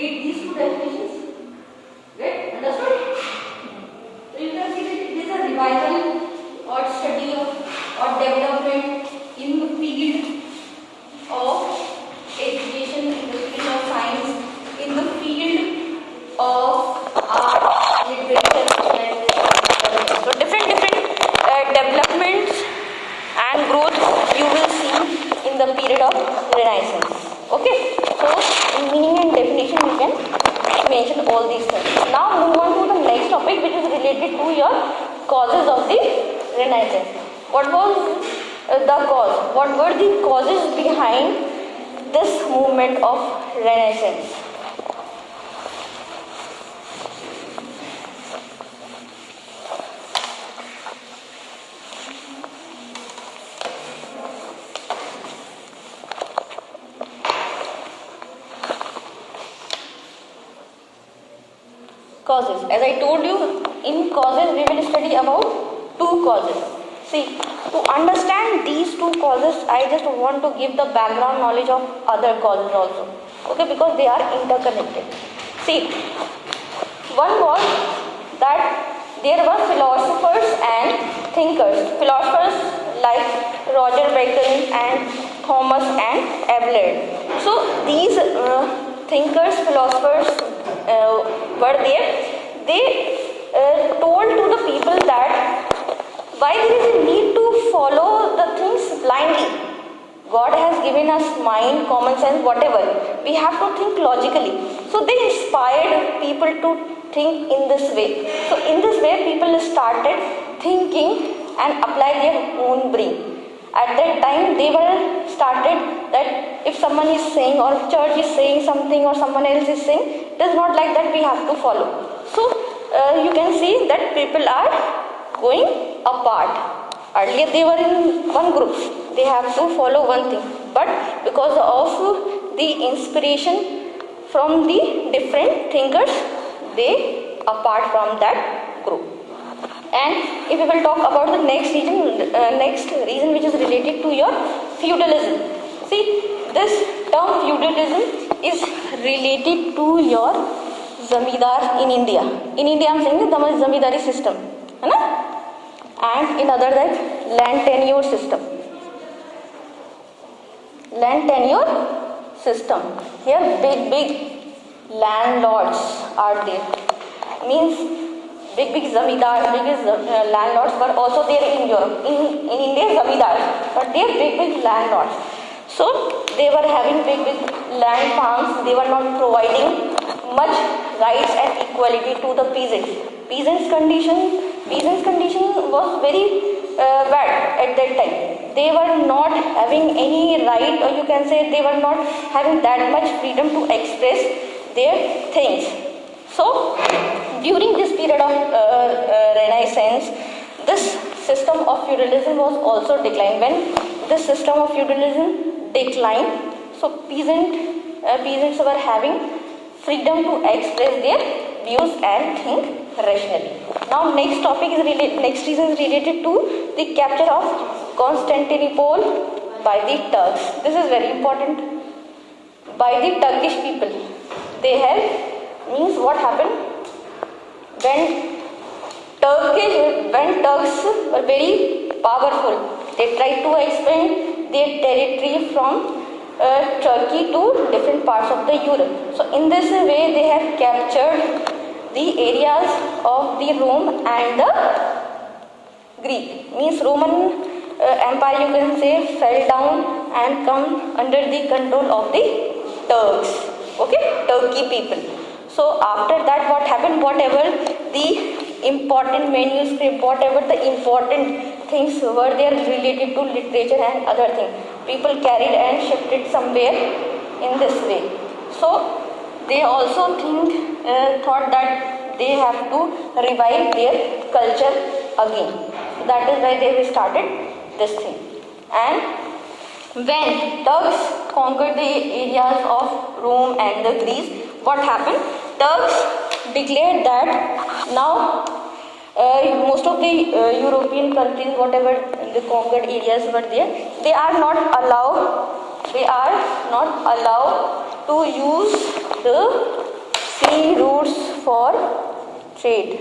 read these two definitions. Right? Understood? So you can see that it is a revival or study of or development in the field of education, in the field of science, in the field of art, literature, and so different developments and growth you will see in the period of Renaissance. Okay, so in meaning and definition you can mention all these things. Now move on to the next topic, which is related to your causes of the Renaissance. What was the cause? What were the causes behind this movement of Renaissance? Causes. As I told you, in causes we will study about two causes. See, to understand these two causes, I just want to give the background knowledge of other causes also. Okay, because they are interconnected. See, one was that there were philosophers and thinkers. Philosophers like Roger Bacon and Thomas and Abelard. So these thinkers, philosophers were there. They told to the people that why there is a need to follow the things blindly. God has given us mind, common sense, whatever. We have to think logically. So they inspired people to think in this way. So in this way people started thinking and apply their own brain. At that time they were started that if someone is saying or church is saying something or someone else is saying, it is not like that we have to follow. So you can see that people are going apart. Earlier they were in one group, they have to follow one thing, but because of the inspiration from the different thinkers, they apart from that group. And if we will talk about the next reason which is related to your feudalism. See, this term feudalism is related to your zamindar in India. In India I am saying the zamindari system, and in other that land tenure system. Land tenure system. Here big landlords are there. Means big zamindar, biggest landlords were also there in Europe. In India, zamindars, but they are big landlords. So they were having big land farms. They were not providing much rights and equality to the peasants. Peasants' condition was very bad at that time. They were not having any right, or you can say they were not having that much freedom to express their things. So during this period of Renaissance, this system of feudalism was also declined. When this system of feudalism declined, so peasants were having freedom to express their views and think rationally. Now next reason is related to the capture of Constantinople by the Turks. This is very important. By the Turkish people. They have means what happened when Turks were very powerful. They tried to expand their territory from Turkey to different parts of the Europe. So in this way they have captured the areas of the Rome and the Greek. Means Roman Empire, you can say, fell down and come under the control of the Turks. Okay, Turkey people. So after that what happened, whatever the important manuscript, whatever the important things were there related to literature and other things, people carried and shifted somewhere in this way. So they also thought that they have to revive their culture again. So that is why they started this thing. And when Turks conquered the areas of Rome and the Greece, what happened? Turks declared that now most of the European countries, whatever the conquered areas were there, they are not allowed to use the sea routes for trade.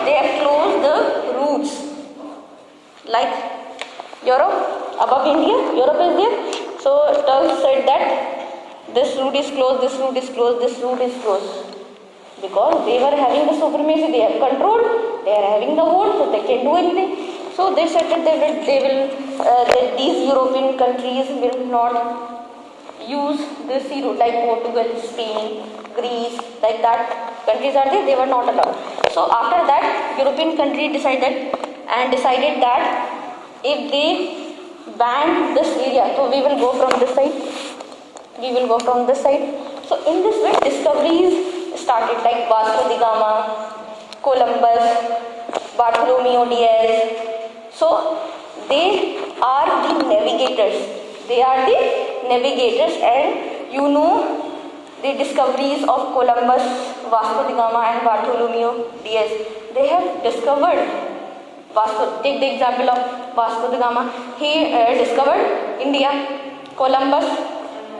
They have closed the routes. Like Europe, above India, Europe is there. So Turks said that this route is closed, this route is closed, this route is closed. Because they were having the supremacy, they have control, they are having the vote, so they can do anything. So they said that that these European countries will not use this sea route, like Portugal, Spain, Greece, like that countries are there, they were not allowed. So after that, European country decided that if they ban this area, so we will go from this side, So in this way, discoveries started, like Vasco da Gama, Columbus, Bartholomew Diaz. So they are the navigators. And you know the discoveries of Columbus, Vasco da Gama and Bartholomew Diaz. They have discovered Vasco. Take the example of Vasco da Gama. He discovered India. Columbus,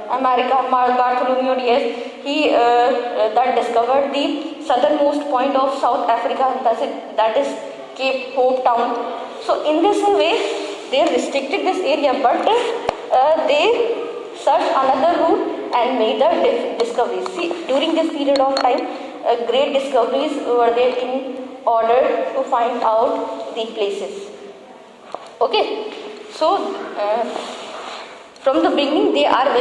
America. Bartholomew Diaz, he that discovered the southernmost point of South Africa. That is Cape Hope Town. So in this way, they restricted this area, but they searched another route and made the discoveries. See, during this period of time, great discoveries were there in order to find out the places. Okay, so from the beginning they are very